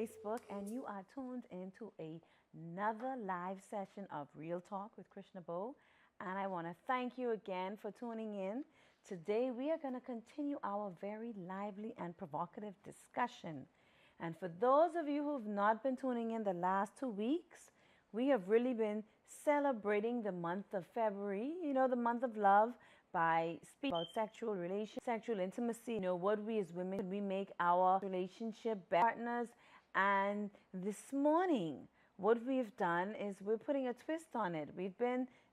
Facebook, and you are tuned into another live session of Real Talk with Krishna Bowe. And I want to thank you again for tuning in. Today, we are going to continue our very lively and provocative discussion. And for those of you who've not been tuning in the last 2 weeks, we have really been celebrating the month of February, the month of love, by speaking about sexual relations, sexual intimacy, what we as women, we make our relationship partners. And this morning, what we've done is we're putting a twist on it.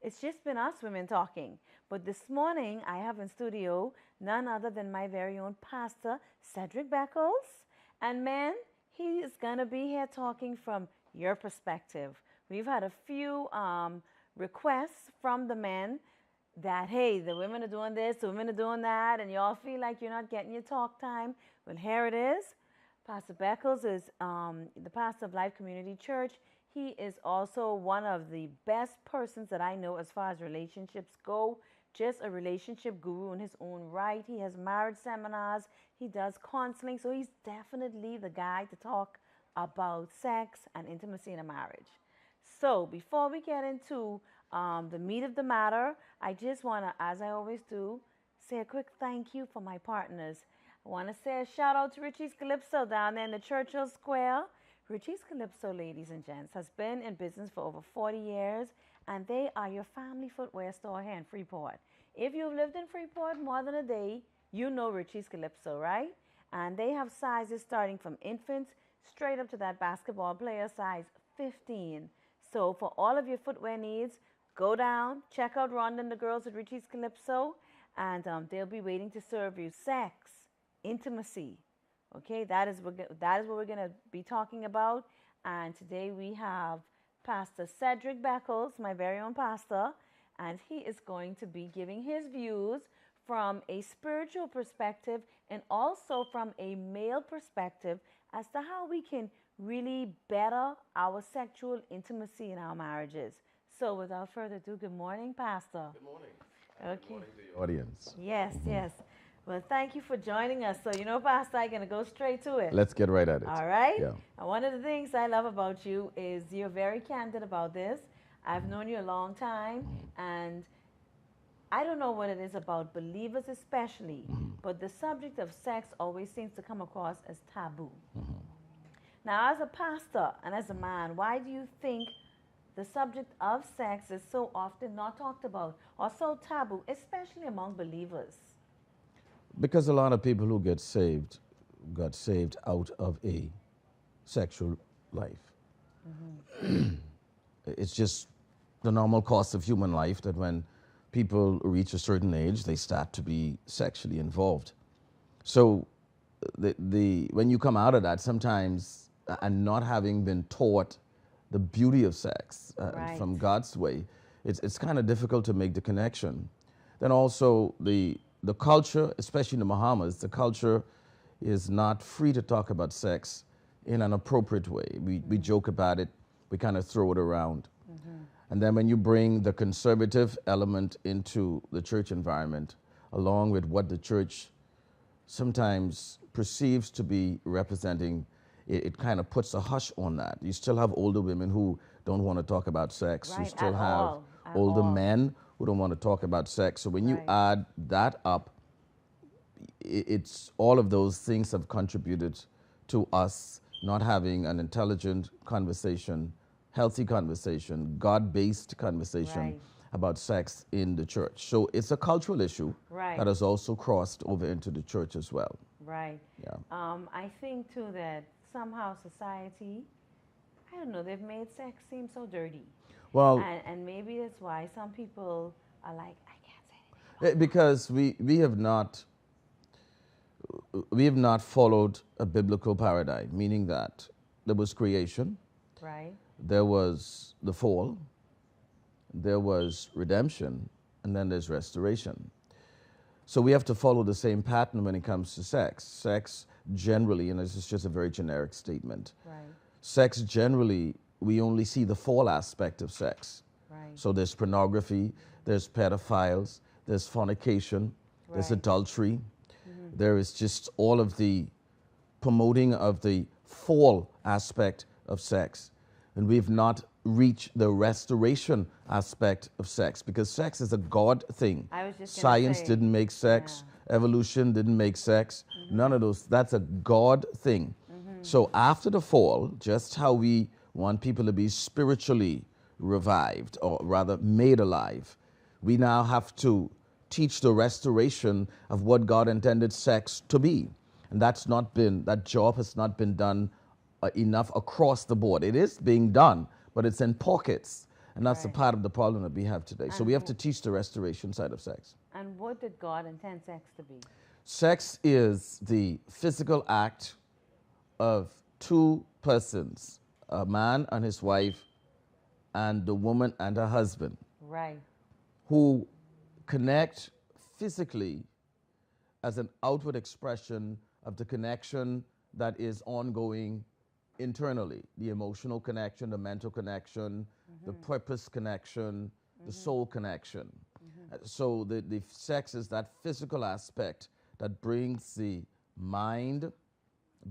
It's just been us women talking. But this morning, I have in studio none other than my very own pastor, Cedric Beckles. And man, he is going to be here talking from your perspective. We've had a few requests from the men that, hey, the women are doing this, the women are doing that, and y'all feel like you're not getting your talk time. Well, here it is. Pastor Beckles is the pastor of Life Community Church. He is also one of the best persons that I know as far as relationships go. Just a relationship guru in his own right. He has marriage seminars. He does counseling. So he's definitely the guy to talk about sex and intimacy in a marriage. So before we get into the meat of the matter, I just want to, as I always do, say a quick thank you for my partners. I want to say a shout out to Richie's Calypso down there in the Churchill Square. Richie's Calypso, ladies and gents, has been in business for over 40 years, and they are your family footwear store here in Freeport. If you've lived in Freeport more than a day, you know Richie's Calypso, right? And they have sizes starting from infants straight up to that basketball player size 15. So for all of your footwear needs, go down, check out Rhonda and the girls at Richie's Calypso, and they'll be waiting to serve you. Sex, intimacy, okay? That is what we're going to be talking about. And today we have Pastor Cedric Beckles, my very own pastor, and he is going to be giving his views from a spiritual perspective and also from a male perspective as to how we can really better our sexual intimacy in our marriages. So without further ado, good morning, Pastor. Good morning. Okay. Good morning to your audience. Yes, yes. Well, thank you for joining us. So, Pastor, I'm going to go straight to it. Let's get right at it. All right? Yeah. And one of the things I love about you is you're very candid about this. I've known you a long time, and I don't know what it is about believers especially, but the subject of sex always seems to come across as taboo. Now, as a pastor and as a man, why do you think the subject of sex is so often not talked about or so taboo, especially among believers? Because a lot of people who got saved out of a sexual life. It's just the normal course of human life that when people reach a certain age, they start to be sexually involved. So when you come out of that, sometimes, and not having been taught the beauty of sex from God's way, it's kind of difficult to make the connection. Then also the culture, especially in the Bahamas, the culture is not free to talk about sex in an appropriate way. We joke about it, we kind of throw it around. And then when you bring the conservative element into the church environment, along with what the church sometimes perceives to be representing, it kind of puts a hush on that. You still have older women who don't want to talk about sex. Right, you still have older men who don't want to talk about sex. So when you add that up, it's all of those things have contributed to us not having an intelligent conversation, healthy conversation, God-based conversation about sex in the church. So it's a cultural issue that has also crossed over into the church as well. Right. Yeah. I think too that somehow society, I don't know, they've made sex seem so dirty. Well, and maybe that's why some people are like, I can't say anything. Because we have not followed a biblical paradigm, meaning that there was creation, there was the fall, there was redemption, and then there's restoration. So we have to follow the same pattern when it comes to sex. Sex generally, and this is just a very generic statement, sex generally, we only see the fall aspect of sex. So there's pornography, there's pedophiles, there's fornication, there's adultery, there is just all of the promoting of the fall aspect of sex. And we've not reached the restoration aspect of sex because sex is a God thing. I was just going to Science say, didn't make sex, evolution didn't make sex, none of those. That's a God thing. So after the fall, just how we want people to be spiritually revived or rather made alive, we now have to teach the restoration of what God intended sex to be. And that job has not been done enough across the board. It is being done, but it's in pockets. And that's a Right. part of the problem that we have today. So we And have to teach the restoration side of sex. And what did God intend sex to be? Sex is the physical act of two persons, a man and his wife, and the woman and her husband, Right. who connect physically as an outward expression of the connection that is ongoing internally, the emotional connection, the mental connection, the purpose connection, the soul connection. So the sex is that physical aspect that brings the mind,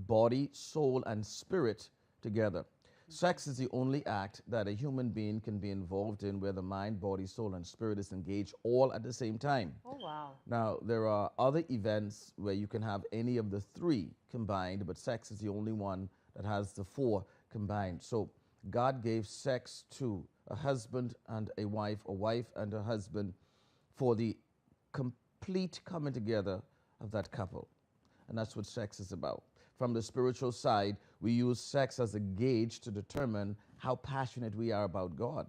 body, soul, and spirit together. Sex is the only act that a human being can be involved in where the mind, body, soul, and spirit is engaged all at the same time. Oh, wow. Now, there are other events where you can have any of the three combined, but sex is the only one that has the four combined. So God gave sex to a husband and a wife and a husband for the complete coming together of that couple. And that's what sex is about. From the spiritual side, we use sex as a gauge to determine how passionate we are about God.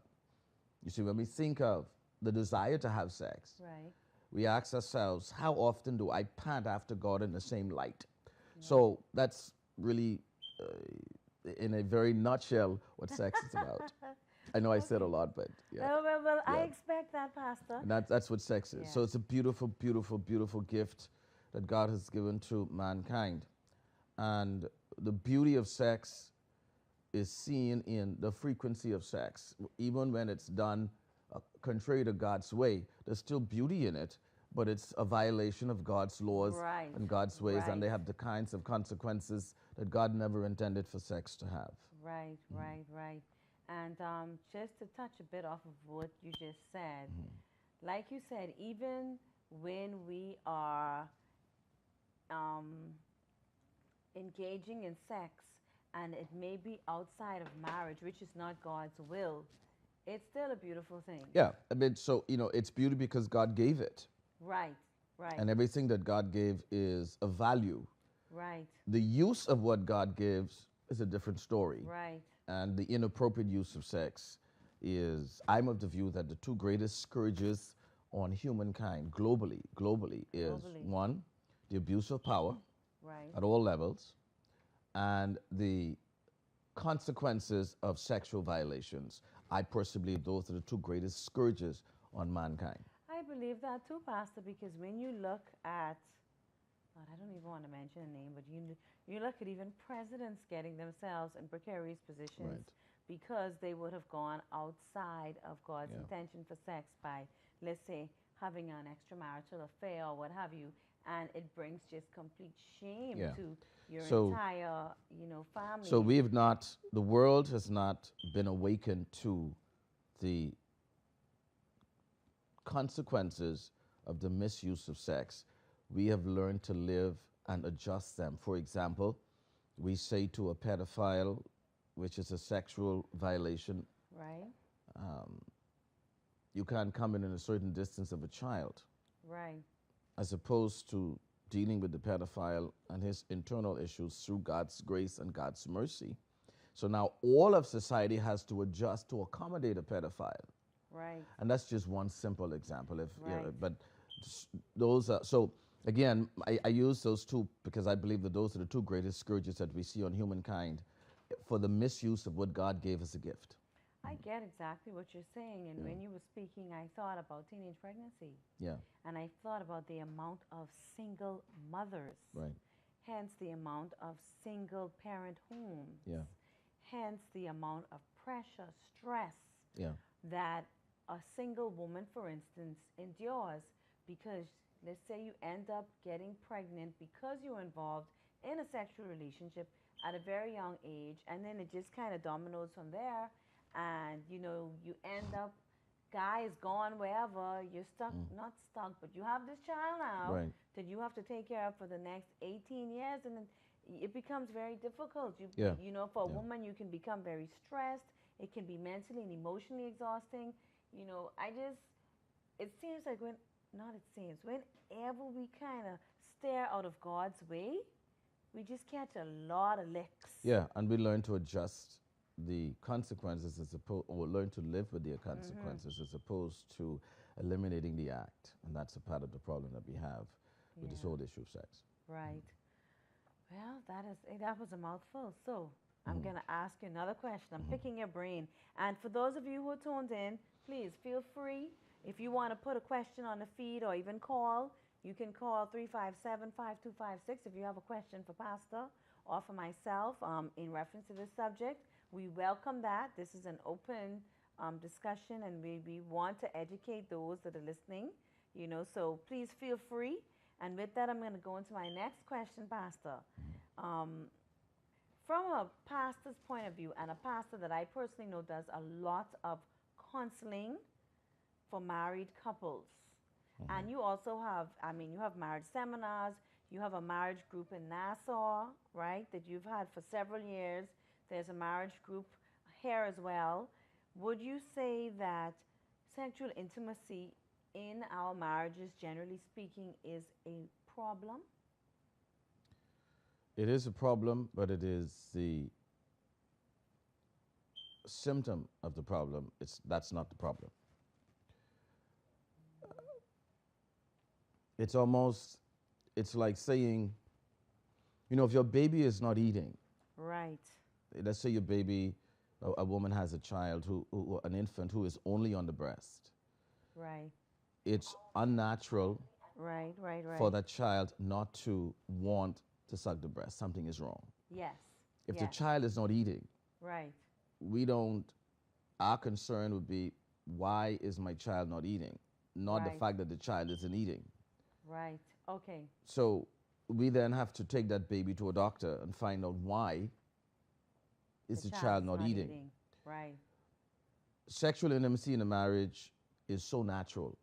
You see, when we think of the desire to have sex, Right. we ask ourselves, how often do I pant after God in the same light? So that's really, in a very nutshell, what sex is about. I know I said a lot, but yeah. Well, I Yeah. expect that, Pastor. And that's what sex is. Yeah. So it's a beautiful, beautiful, beautiful gift that God has given to mankind. And the beauty of sex is seen in the frequency of sex. Even when it's done contrary to God's way, there's still beauty in it, but it's a violation of God's laws Right, and God's ways, and they right. have the kinds of consequences that God never intended for sex to have. Right, right. And just to touch a bit off of what you just said, like you said, even when we are engaging in sex and it may be outside of marriage, which is not God's will, it's still a beautiful thing. Yeah, I mean, so, it's beauty because God gave it. Right, right, And everything that God gave is a value. right, The use of what God gives is a different story. right. And the inappropriate use of sex is, I'm of the view that the two greatest scourges on humankind globally is Globally. one, the abuse of power Right. at all levels, and the consequences of sexual violations. I personally believe those are the two greatest scourges on mankind. I believe that too, Pastor, because when you look at, God, I don't even want to mention a name, but you look at even presidents getting themselves in precarious positions Right. because they would have gone outside of God's Yeah. intention for sex by, let's say, having an extramarital affair or what have you, and it brings just complete shame Yeah. to your So- entire, family. So the world has not been awakened to the consequences of the misuse of sex. We have learned to live and adjust them. For example, we say to a pedophile, which is a sexual violation, Right, you can't come in a certain distance of a child, right, as opposed to dealing with the pedophile and his internal issues through God's grace and God's mercy. So now all of society has to adjust to accommodate a pedophile. right, And that's just one simple example. Right. But those are, so again, I use those two because I believe that those are the two greatest scourges that we see on humankind for the misuse of what God gave as a gift. I get exactly what you're saying. And Yeah. when you were speaking, I thought about teenage pregnancy. Yeah, And I thought about the amount of single mothers, right. hence the amount of single parent homes, Yeah, hence the amount of pressure, stress yeah, that a single woman, for instance, endures because let's say you end up getting pregnant because you're involved in a sexual relationship at a very young age, and then it just kind of dominoes from there, and you end up, guy is gone wherever, you're stuck, not stuck, but you have this child now Right. that you have to take care of for the next 18 years, and then it becomes very difficult. Yeah. For a Yeah. woman, you can become very stressed. It can be mentally and emotionally exhausting. I just, it seems like not it seems, whenever we kind of stare out of God's way, we just catch a lot of licks. Yeah, and we learn to adjust the consequences as opposed, or learn to live with the consequences as opposed to eliminating the act. And that's a part of the problem that we have with this Yeah. whole issue of sex. Right. Well, that was a mouthful. So I'm going to ask you another question. I'm picking your brain. And for those of you who tuned in, please feel free. If you want to put a question on the feed or even call, you can call 357-5256 if you have a question for Pastor or for myself in reference to this subject. We welcome that. This is an open discussion, and we want to educate those that are listening. So please feel free. And with that, I'm going to go into my next question, Pastor. From a pastor's point of view, and a pastor that I personally know does a lot of counseling for married couples. And you also have, you have marriage seminars, you have a marriage group in Nassau, right, that you've had for several years. There's a marriage group here as well. Would you say that sexual intimacy in our marriages, generally speaking, is a problem? It is a problem, but it is the symptom of the problem. That's not the problem. It's like saying, if your baby is not eating, Right. let's say your baby, a woman has a child, an infant who is only on the breast. Right. It's unnatural Right. for that child not to want to suck the breast. Something is wrong. Yes. If yes. the child is not eating, Right. our concern would be, why is my child not eating? Not the Right. fact that the child isn't eating. Right. Okay. So we then have to take that baby to a doctor and find out why is the child not eating. Right. Sexual intimacy in a marriage is so natural.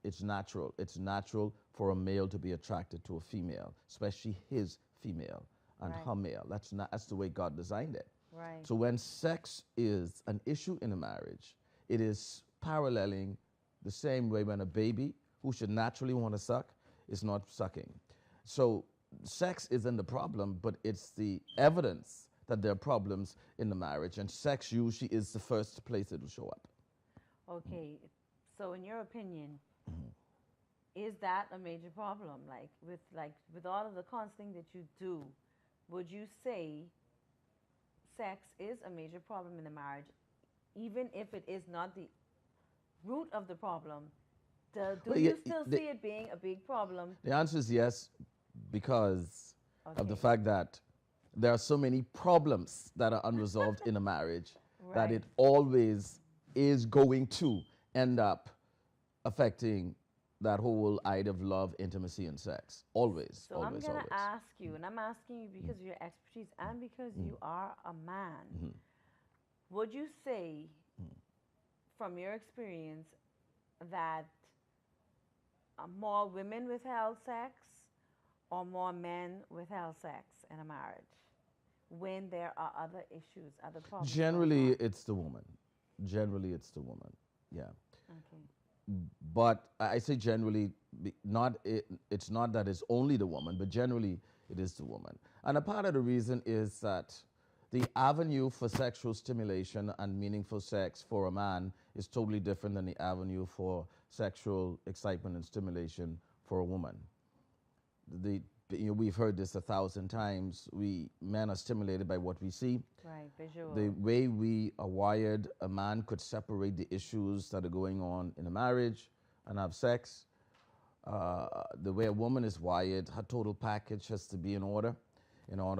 It's natural. It's natural for a male to be attracted to a female, especially his female and Right. her male. That's the way God designed it. Right. So when sex is an issue in a marriage, it is paralleling the same way when a baby who should naturally want to suck is not sucking. So sex isn't the problem, but it's the evidence that there are problems in the marriage, and sex usually is the first place it will show up. Okay. So in your opinion, is that a major problem? With all of the counseling that you do, would you say sex is a major problem in the marriage, even if it is not the root of the problem? Do you still see it being a big problem? The answer is yes, because of the Okay. fact that there are so many problems that are unresolved in a marriage that Right. it always is going to end up affecting that whole idea of love, intimacy, and sex. Always, So always, I'm going always. to ask you, and I'm asking you because of your expertise and because you are a man. Would you say, from your experience, that more women withheld sex or more men withheld sex in a marriage when there are other issues, other problems? Generally, it's the woman. Generally, it's the woman. Yeah. Okay. But I say generally, it's not that it's only the woman, but generally it is the woman. And a part of the reason is that the avenue for sexual stimulation and meaningful sex for a man is totally different than the avenue for sexual excitement and stimulation for a woman. We've heard this 1,000 times. Men are stimulated by what we see. Right, visual. The way we are wired, a man could separate the issues that are going on in a marriage and have sex. The way a woman is wired, her total package has to be in order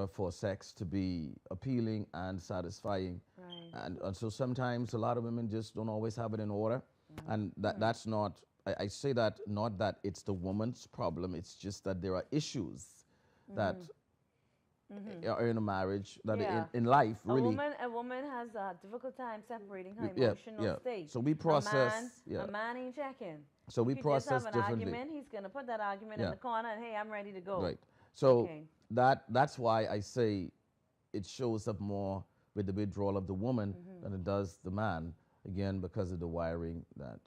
for sex to be appealing and satisfying. Right. And so sometimes a lot of women just don't always have it in order. And that's not, I say that not that it's the woman's problem, it's just that there are issues that or in a marriage, that Yeah. in life, A really. woman has a difficult time separating her Yeah, emotional yeah. state. So we process, A yeah. man ain't checking. So You we could just have process an differently. argument. He's gonna put that argument in Yeah, the corner and hey, I'm ready to go. right. So Okay. that's why I say it shows up more with the withdrawal of the woman than it does the man. Again, because of the wiring that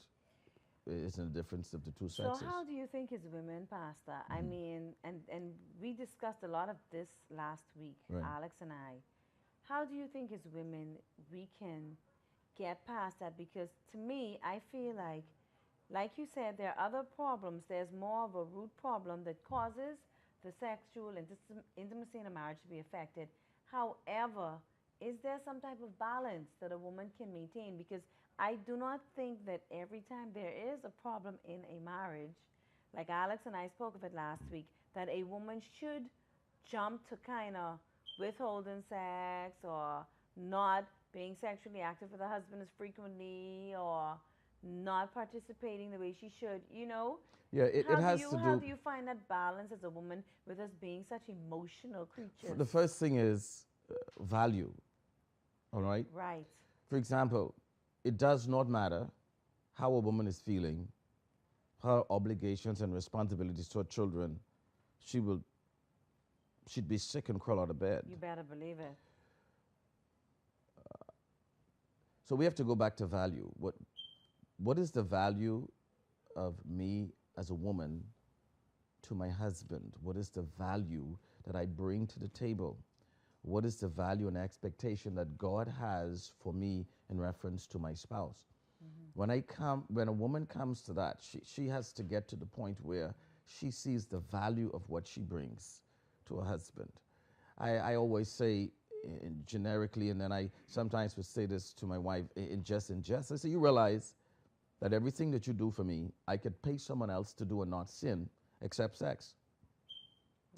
is in the difference of the two So sexes. how do you think as women, Pastor? I mean, and we discussed a lot of this last week, Right. Alex and I. How do you think as women we can get past that? Because to me, I feel like you said, there are other problems. There's more of a root problem that causes the sexual intimacy in a marriage to be affected. However, is there some type of balance that a woman can maintain? Because I do not think that every time there is a problem in a marriage, like Alex and I spoke of it last week, that a woman should jump to kind of withholding sex or not being sexually active with her husband as frequently or not participating the way she should, you know? Yeah, it has to How do. do you find that balance as a woman with us being such emotional The creatures? first thing is value, all right? Right. For example, it does not matter how a woman is feeling, her obligations and responsibilities to her children, she will, she'd be sick and crawl out of bed. You better believe it. So we have to go back to value. What is the value of me as a woman to my husband? What is the value that I bring to the table? What is the value and expectation that God has for me in reference to my spouse? When a woman comes to that, she has to get to the point where she sees the value of what she brings to her husband. I always say generically, and then I sometimes would say this to my wife in jest. I say, you realize that everything that you do for me, I could pay someone else to do and not sin, except sex.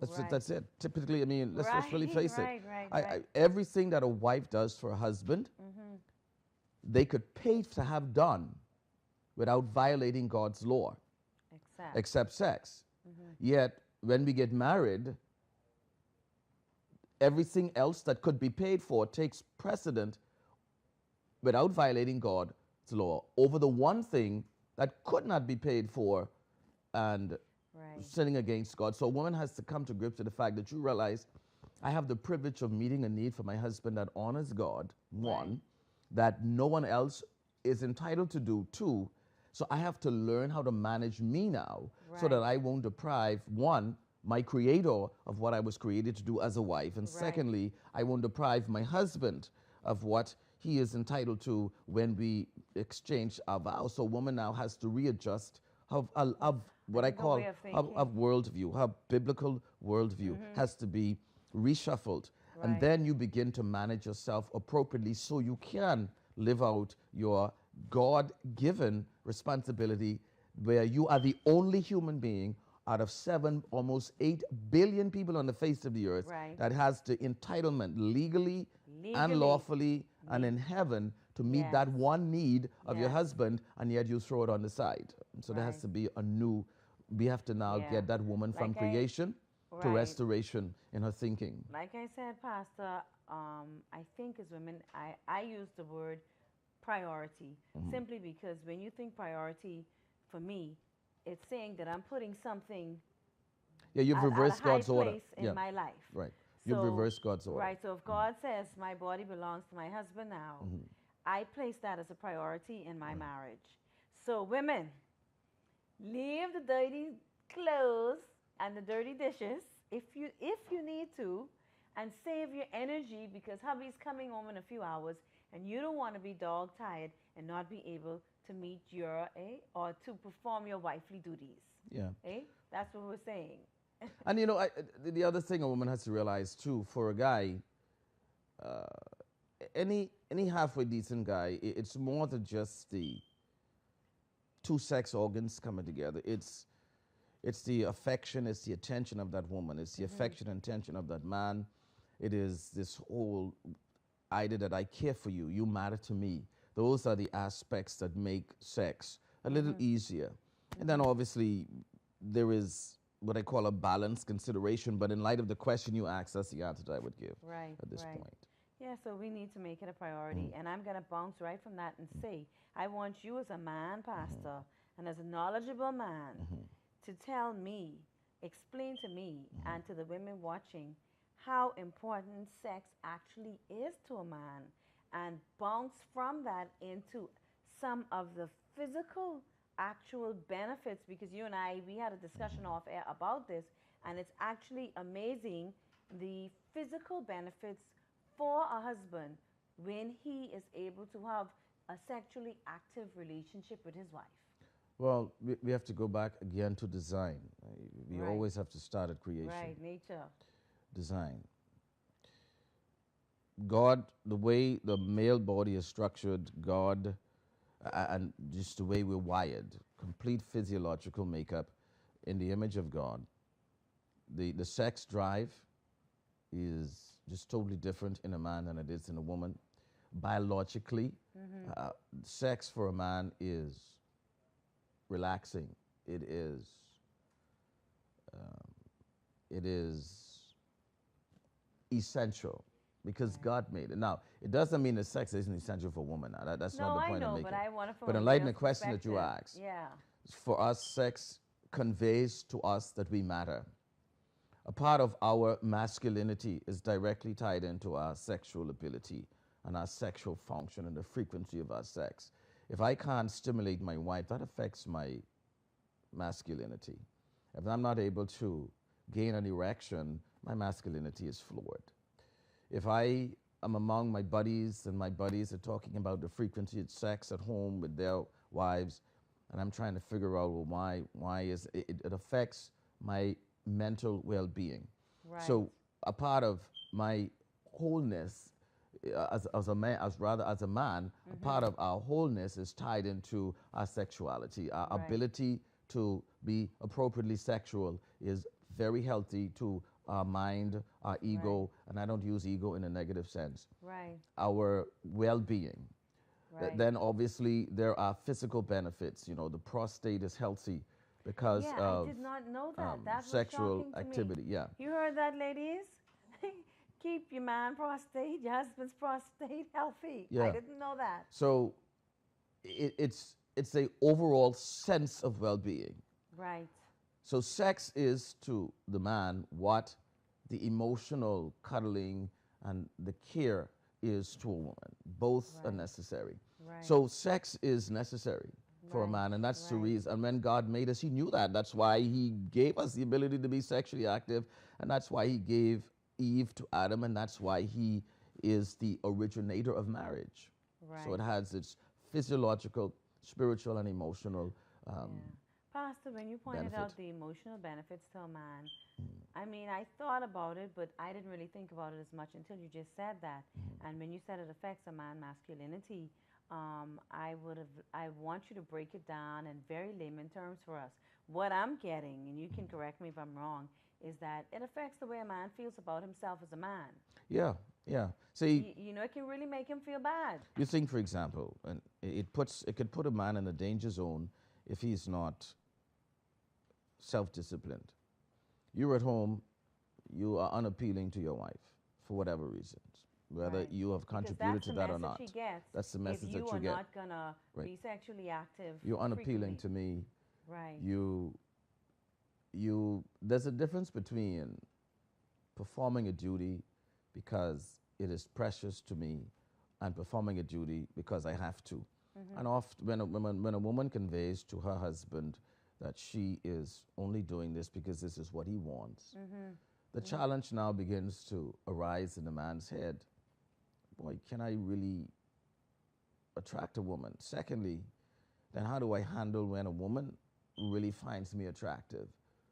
Right. That's it. Typically, I mean, let's really face it. Right. Everything that a wife does for a husband, they could pay to have done without violating God's law, except sex. Yet, when we get married, everything else that could be paid for takes precedent without violating God's law over the one thing that could not be paid for and Right. sinning against God. So a woman has to come to grips with the fact that you realize I have the privilege of meeting a need for my husband that honors God, one, that no one else is entitled to do, two. So I have to learn how to manage me now so that I won't deprive, one, my creator of what I was created to do as a wife. And secondly, I won't deprive my husband of what he is entitled to when we exchange our vows. So a woman now has to readjust of what I call of worldview, her biblical worldview has to be reshuffled. And then you begin to manage yourself appropriately so you can live out your God-given responsibility where you are the only human being out of 7, almost 8 billion people on the face of the earth that has the entitlement legally and lawfully and in heaven to meet that one need of your husband, and yet you throw it on the side. So there has to be a new, we have to now get that woman from creation to restoration in her thinking. Like I said, Pastor, I think as women, I use the word priority simply because when you think priority, for me, it's saying that I'm putting something you've reversed at a high God's order place in my life. Right. You've reversed God's order. Right. So if God says my body belongs to my husband now, I place that as a priority in my marriage. So women, leave the dirty clothes and the dirty dishes if you need to, and save your energy because hubby's coming home in a few hours and you don't want to be dog tired and not be able to meet your or to perform your wifely duties. Yeah. That's what we're saying. And you know, the other thing a woman has to realize too, for a guy, any halfway decent guy, it's more than just the two sex organs coming together. It's the affection, it's the attention of that woman, it's the affection and attention of that man. It is this whole idea that I care for you, you matter to me. Those are the aspects that make sex a little easier. And then obviously there is what I call a balanced consideration. But in light of the question you asked, that's the answer that I would give Right, at this right. point. Yeah, so we need to make it a priority. And I'm going to bounce right from that and say, I want you as a man, Pastor, and as a knowledgeable man, to tell me, explain to me, and to the women watching how important sex actually is to a man, and bounce from that into some of the physical actual benefits, because you and I, we had a discussion off air about this, and it's actually amazing the physical benefits for a husband when he is able to have a sexually active relationship with his wife. Well, we have to go back again to design. We Right. always have to start at creation. Right, nature. Design. God, the way the male body is structured, God, and just the way we're wired, complete physiological makeup in the image of God. The sex drive is just totally different in a man than it is in a woman. Biologically, sex for a man is relaxing. It is essential because God made it. Now, it doesn't mean that sex isn't essential for women. That's No, not the I point I'm know, making. but I want it from But a in light of male's the question that you perspective. asked, Yeah. for us, sex conveys to us that we matter. A part of our masculinity is directly tied into our sexual ability and our sexual function and the frequency of our sex. If I can't stimulate my wife, that affects my masculinity. If I'm not able to gain an erection, my masculinity is floored. If I am among my buddies and my buddies are talking about the frequency of sex at home with their wives, and I'm trying to figure out, well, why is it affects my mental well-being. Right. So a part of my wholeness as a man, as a man, a part of our wholeness is tied into our sexuality. Our Right. ability to be appropriately sexual is very healthy to our mind, our ego, and I don't use ego in a negative sense. Right. Our well-being. Right. Then obviously there are physical benefits. You know, the prostate is healthy because Yeah, of I did not know that. That was sexual shocking to activity. me. Yeah. You heard that, ladies? Keep your man prostate, your husband's prostate healthy. I Yeah. didn't know that. So it's a overall sense of well-being. Right. So sex is to the man what the emotional cuddling and the care is to a woman. Both are Right. necessary. Right. So sex is necessary for a Right, man, and that's the right. reason. And when God made us, He knew that. That's why He gave us the ability to be sexually active, and that's why He gave Eve to Adam, and that's why He is the originator of marriage. So Right. it has its physiological, spiritual, and emotional. Yeah. Pastor, when you pointed benefit. out the emotional benefits to a man, I mean, I thought about it, but I didn't really think about it as much until you just said that. And when you said it affects a man's masculinity, I want you to break it down in very layman terms for us. What I'm getting, and you can correct me if I'm wrong, is that it affects the way a man feels about himself as a man. Yeah, yeah. See, You know, it can really make him feel bad. you think, for example, and it could put a man in a danger zone if he's not self-disciplined. You're at home, you are unappealing to your wife for whatever reasons, whether Right. you have Because contributed that's to the that or message not. he gets. That's the message If you that are you get. not gonna Right. be sexually active, You're unappealing frequently. to me. Right. There's a difference between performing a duty because it is precious to me and performing a duty because I have to. And often when a woman conveys to her husband that she is only doing this because this is what he wants, the challenge now begins to arise in the man's head. Boy, can I really attract a woman? Secondly, then how do I handle when a woman really finds me attractive?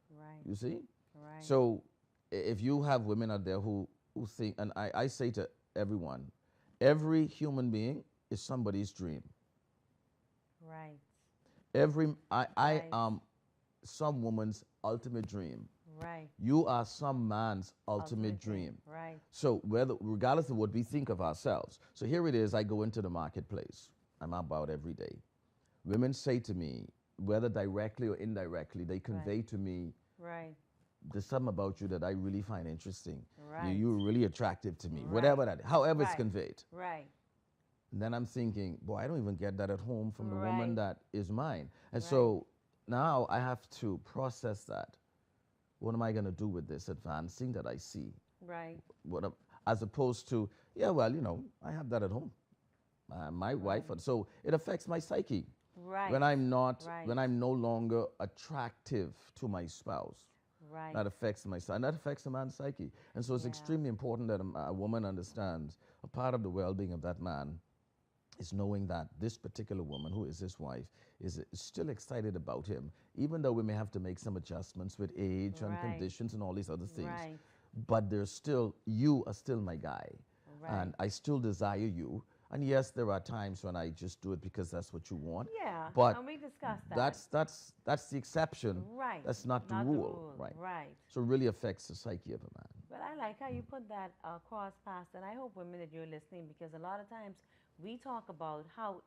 Right. You see? Right. So if you have women out there who think, and I say to everyone, every human being is somebody's dream. Right. I Right. am some woman's ultimate dream. Right. You are some man's ultimate dream. Right. So regardless of what we think of ourselves. So here it is, I go into the marketplace. I'm about every day. Women say to me, whether directly or indirectly, they convey to me Right. There's something about you that I really find interesting. Right. You're really attractive to me, Right. whatever that, however it's Right. conveyed. Right. And then I'm thinking, boy, I don't even get that at home from the woman Right. that is mine. And Right. so now I have to process that. What am I going to do with this advancing that I see? Right. What am- as opposed to, yeah, well, I have that at home. My wife, Right. and so it affects my psyche Right. when I'm not, Right. when I'm no longer attractive to my spouse. Right. That affects my son. That affects a man's psyche. And so it's Yeah. extremely important that a woman understands a part of the well-being of that man is knowing that this particular woman, who is his wife, is still excited about him, even though we may have to make some adjustments with age and Right. conditions and all these other things. Right. But there's still, you are still my guy. Right. And I still desire you. And yes, there are times when I just do it because that's what you want. Yeah. But And we discussed that. that's the exception. Right. That's not the rule. Right. Right. So it really affects the psyche of a man. But I like how you put that across past, and I hope women that you're listening, because a lot of times we talk about how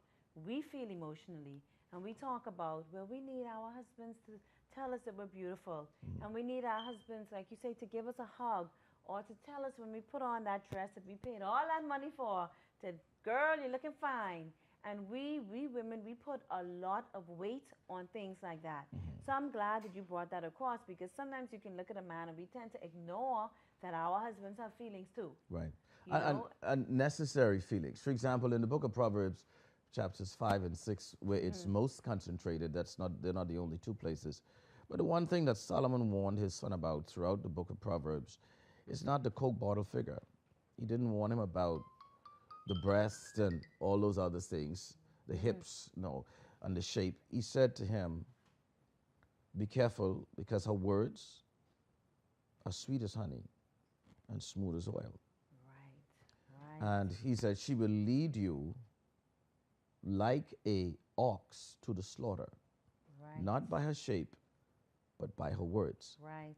we feel emotionally, and we talk about, well, we need our husbands to tell us that we're beautiful, and we need our husbands, like you say, to give us a hug, or to tell us when we put on that dress that we paid all that money for, to, girl, you're looking fine. And we women, we put a lot of weight on things like that. So I'm glad that you brought that across, because sometimes you can look at a man and we tend to ignore that our husbands have feelings too. Right. You know? And necessary feelings. For example, in the book of Proverbs, chapters 5 and 6, where it's most concentrated, they're not the only two places. But the one thing that Solomon warned his son about throughout the book of Proverbs is not the Coke bottle figure. He didn't warn him about the breast and all those other things, the hips, no, and the shape. He said to him, be careful, because her words are sweet as honey and smooth as oil. Right, right, And he said, she will lead you like a ox to the slaughter, right, not by her shape, but by her words. right,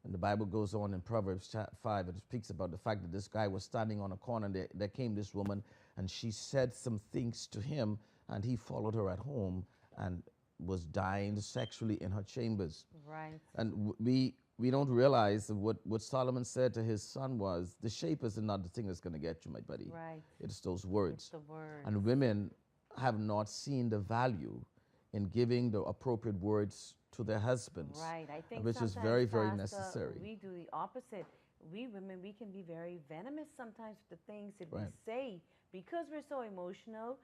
And the Bible goes on in Proverbs 5 and speaks about the fact that this guy was standing on a corner, and there came this woman, and she said some things to him, and he followed her at home and was dying sexually in her chambers. right, And we don't realize that what Solomon said to his son was, the shape is not the thing that's going to get you, my buddy. right. It's those words. It's the words. And women have not seen the value in giving the appropriate words to their husbands. Right. I think which is sometimes, very, very Pastor, necessary. we do the opposite. We women, we can be very venomous sometimes with the things that we Right. say, because we're so emotional.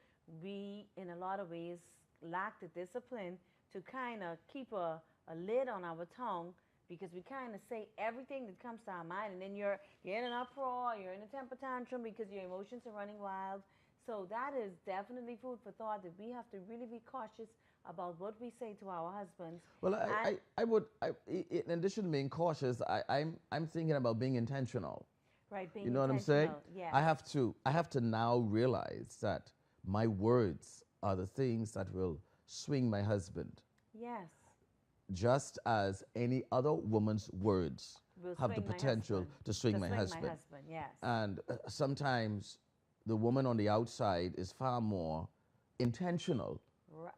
We, in a lot of ways, lack the discipline to kind of keep a lid on our tongue, because we kind of say everything that comes to our mind, and then you're in an uproar, you're in a temper tantrum because your emotions are running wild. So that is definitely food for thought, that we have to really be cautious about what we say to our husbands. Well, And- I would, in addition to being cautious, I'm thinking about being intentional. Right, being You know what I'm saying? intentional, yes. I have to now realize that my words are the things that will swing my husband, Yes. just as any other woman's words Will have the swing my potential husband. to swing To my swing husband. my husband, yes. And sometimes the woman on the outside is far more intentional Right.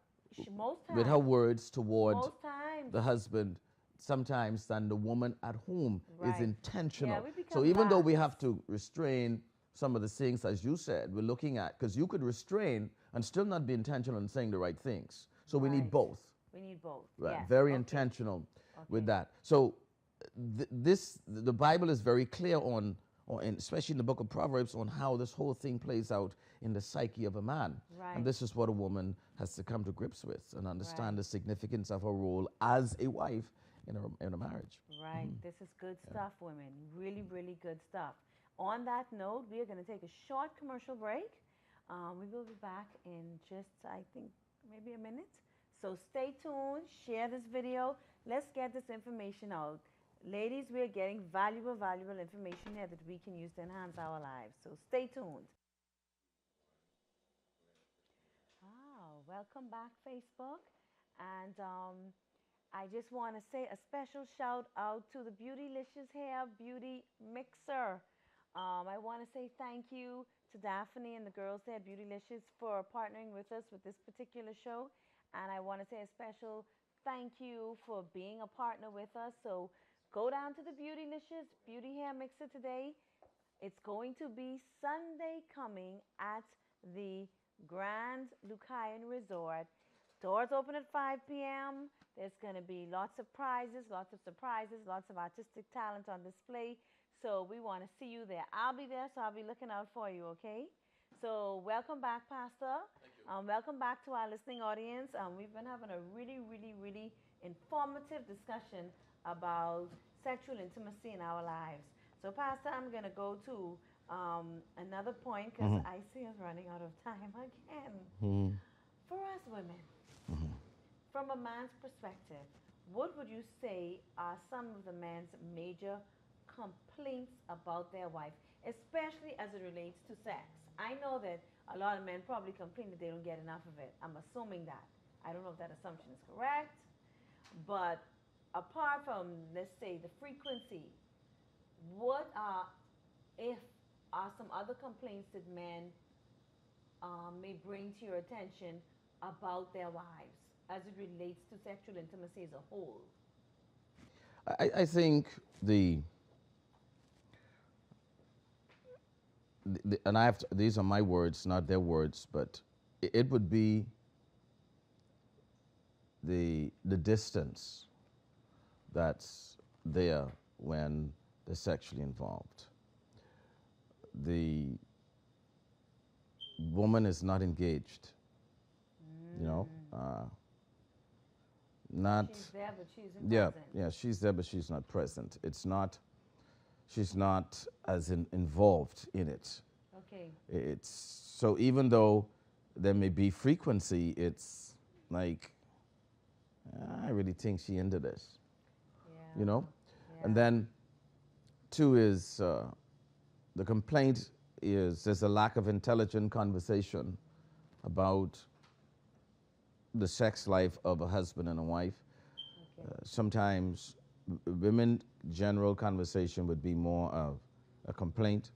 Most times. with her words toward Most times. the husband sometimes than the woman at home Right. is intentional. Yeah, we become So even though we lax. have to restrain some of the things, as you said, we're looking at, because you could restrain and still not be intentional in saying the right things. So we need Right. both. We need both. Right. Yes. Very Okay. intentional with Okay. that. So the Bible is very clear on, especially in the book of Proverbs, on how this whole thing plays out in the psyche of a man. Right. And this is what a woman has to come to grips with and understand Right. the significance of her role as a wife in a marriage. Right. This is good stuff, women. Really, really good stuff. On that note, we are going to take a short commercial break. We will be back in just, I think, maybe a minute. So stay tuned, share this video. Let's get this information out. Ladies, we are getting valuable, valuable information here that we can use to enhance our lives. So stay tuned. Welcome back, Facebook. And I just want to say a special shout out to the Beautylicious Hair Beauty Mixer. I want to say thank you to Daphne and the girls there at Beautylicious for partnering with us with this particular show. And I want to say a special thank you for being a partner with us. So go down to the Beautylicious Beauty Hair Mixer today. It's going to be Sunday coming at the Grand Lucayan Resort. Doors open at 5 p.m. There's going to be lots of prizes, lots of surprises, lots of artistic talent on display. So we want to see you there. I'll be there, so I'll be looking out for you, okay? So welcome back, Pastor. Welcome back to our listening audience. We've been having a really, really, really informative discussion about sexual intimacy in our lives. So, Pastor, I'm going to go to another point because Mm-hmm. I see us running out of time again. Mm-hmm. For us women, Mm-hmm. from a man's perspective, what would you say are some of the man's major complaints about their wife, especially as it relates to sex? I know that a lot of men probably complain that they don't get enough of it. I'm assuming that. I don't know if that assumption is correct, but apart from, let's say, the frequency, what are, if, are some other complaints that men may bring to your attention about their wives as it relates to sexual intimacy as a whole? I think and I have to, these are my words, not their words, but it would be the distance that's there when they're sexually involved. The woman is not engaged, you know, not, She's there, but she isn't yeah, present. yeah, she's there, but she's not present. It's not, she's not as involved in it. Okay. It's so even though there may be frequency, it's like I really think she into this, Yeah. you know. And Yeah. then two is the complaint is there's a lack of intelligent conversation about the sex life of a husband and a wife. Okay. Sometimes women general conversation would be more of a complaint.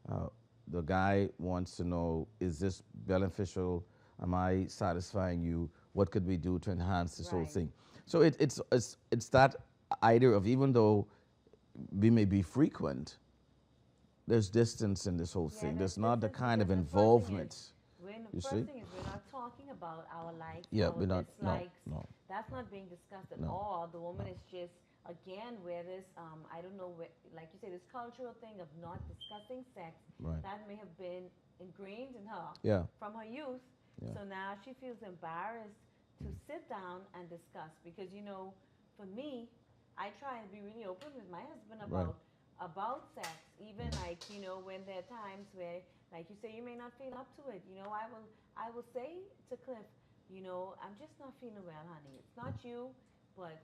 Uh, the guy wants to know, is this beneficial? Am I satisfying you? What could we do to enhance this whole Right. thing? So it's that idea of even though we may be frequent, there's distance in this whole Yeah, thing. there's There's not the distance kind because of the first thing involvement. is You first see? thing is we're not talking about our likes, Yeah, our we're not. No, dislikes. no, That's not being discussed at no, all. The woman no. is just again where this I don't know where, like you say, this cultural thing of not discussing sex Right. that may have been ingrained in her Yeah, from her youth. yeah. So now she feels embarrassed to sit down and discuss because for me, I try and be really open with my husband Right. about sex, even like when there are times where, like you say, you may not feel up to it. I will say to Cliff, I'm just not feeling well, honey. It's not you, but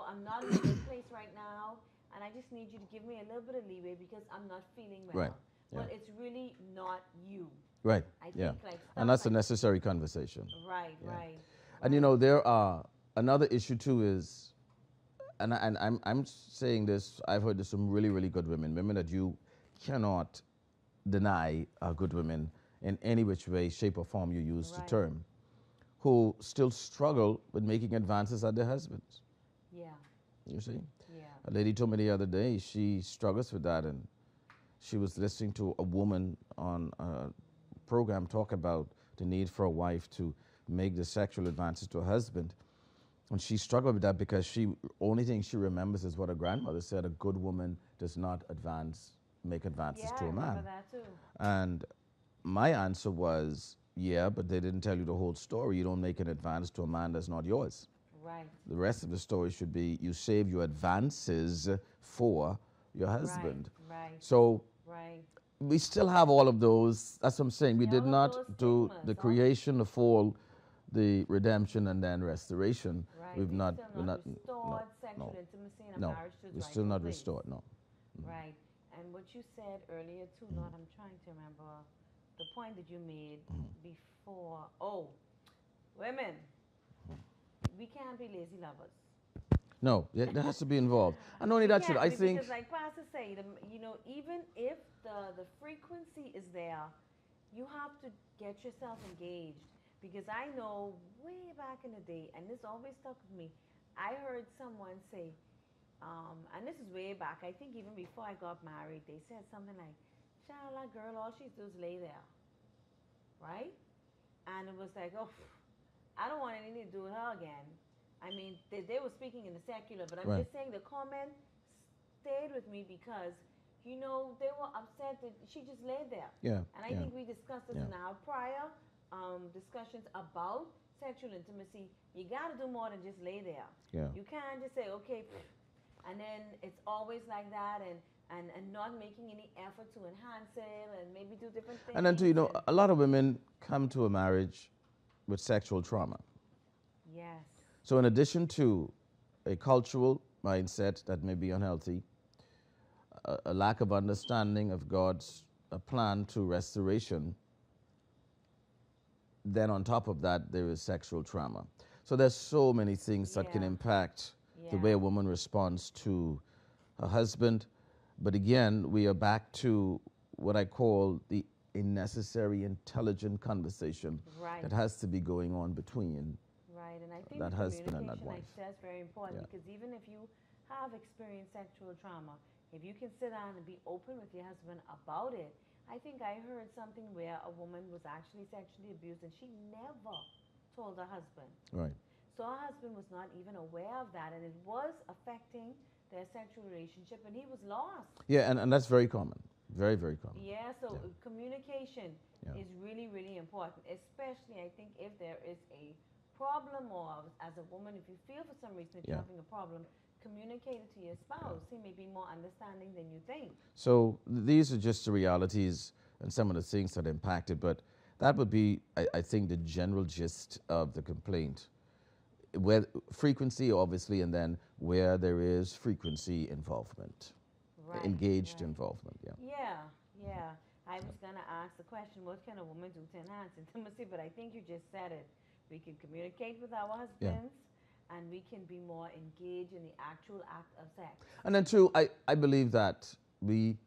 I'm not in a good place right now, and I just need you to give me a little bit of leeway because I'm not feeling Right. well. Yeah. But it's really not you. Right. I Yeah. think like And stuff that's a like necessary conversation. right, Yeah. right, And right, there are another issue too is, and I'm saying this. I've heard this from really really good women that you cannot deny are good women in any which way, shape, or form you use the right. term, who still struggle with making advances at their husbands. Yeah, You see, yeah, a lady told me the other day she struggles with that, and she was listening to a woman on a program talk about the need for a wife to make the sexual advances to her husband. And she struggled with that because she only thing she remembers is what her grandmother said: a good woman does not make advances yeah. to I a remember man. that too. And my answer was, yeah, but they didn't tell you the whole story. You don't make an advance to a man that's not yours. Right, The rest of the story should be you save your advances for your right, husband. right, So right. we still have all of those. That's what I'm saying. We Yeah, did all of not those do stigmas, the all creation, the fall, the redemption, and then restoration. right. We've We've not, still we're not not, no, restored sexual no, intimacy in a no. marriage to its We're still rightful not place. restored, no. Right. And what you said earlier too, Lord, I'm trying to remember the point that you made before. Oh, women, we can't be lazy lovers. No, there has to be involved. And not only We that, should can't I think, because, like Pastor say, even if the frequency is there, you have to get yourself engaged because I know way back in the day, and this always stuck with me. I heard someone say, and this is way back, I think even before I got married, they said something like, child, that girl, all she does is lay there, right? And it was like, oh, I don't want anything to do with her again. I mean, they were speaking in the secular, but I'm Right. just saying the comment stayed with me because, you know, they were upset that she just laid there. Yeah. And I Yeah. think we discussed this Yeah. in our prior discussions about sexual intimacy. You got to do more than just lay there. Yeah. You can't just say, okay, and then it's always like that, and not making any effort to enhance it and maybe do different things. And then, too, you know, a lot of women come to a marriage with sexual trauma. Yes. So, in addition to a cultural mindset that may be unhealthy, a lack of understanding of God's plan to restoration, then on top of that, there is sexual trauma. So, there's so many things that can Yeah. impact the Yeah. way a woman responds to her husband. But again, we are back to what I call the necessary, intelligent conversation Right. that has to be going on between Right, and I think that the husband and that communication, like wife. that's very important Yeah. because even if you have experienced sexual trauma, if you can sit down and be open with your husband about it, I think I heard something where a woman was actually sexually abused and she never told her husband. Right. So her husband was not even aware of that, and it was affecting their sexual relationship, and he was lost. Yeah, and that's very common. Very, very common. Yeah, so Yeah. communication Yeah. is really, really important, especially I think if there is a problem, or as a woman, if you feel for some reason that you're Yeah. having a problem, communicate it to your spouse. He may be more understanding than you think. So these are just the realities and some of the things that impact it, but that would be, I think, the general gist of the complaint. Where frequency, obviously, and then where there is frequency involvement, Right. engaged right. involvement. Yeah. Yeah, yeah. I was going to ask the question, what can a woman do to enhance intimacy? But I think you just said it. We can communicate with our husbands, and we can be more engaged in the actual act of sex. And then, too, I believe that we,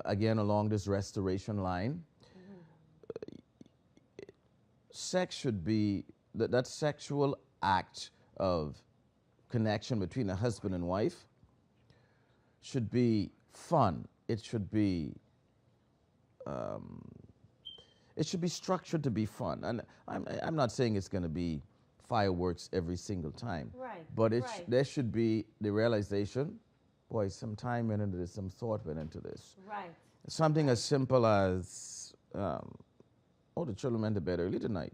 again, along this restoration line, sex should be, that sexual act of connection between a husband and wife should be fun. It should be structured to be fun. And I'm not saying it's going to be fireworks every single time. Right. But right. there should be the realization, boy, some time went into this, some thought went into this. Right. Something as simple as, oh, the children went to bed early tonight.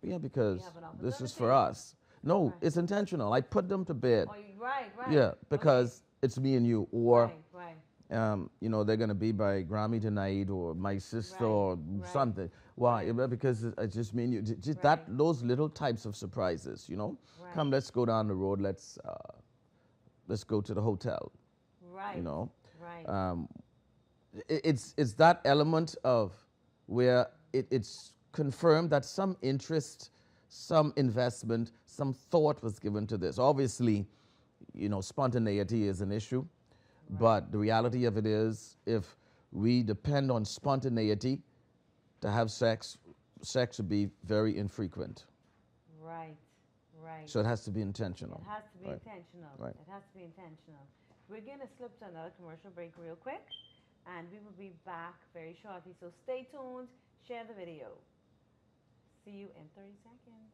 Yeah, because this is for us. No, Right. it's intentional. I put them to bed. Oh, right. Yeah, because it's me and you. Or, Right. you know, they're going to be by Grammy tonight or my sister Right, or right, something. Why? right. Because it's just me and you. Just Right. those little types of surprises, you know. Right. Come, let's go down the road. Let's go to the hotel. Right. You know. Right. It's that element of where it's confirmed that some interest, some investment, some thought was given to this. Obviously, you know, spontaneity is an issue, but the reality of it is, if we depend on spontaneity to have sex, sex would be very infrequent. Right. Right. So it has to be intentional. It has to be Right. intentional. Right. It has to be intentional. We're going to slip to another commercial break real quick, and we will be back very shortly. So stay tuned, share the video. See you in 30 seconds.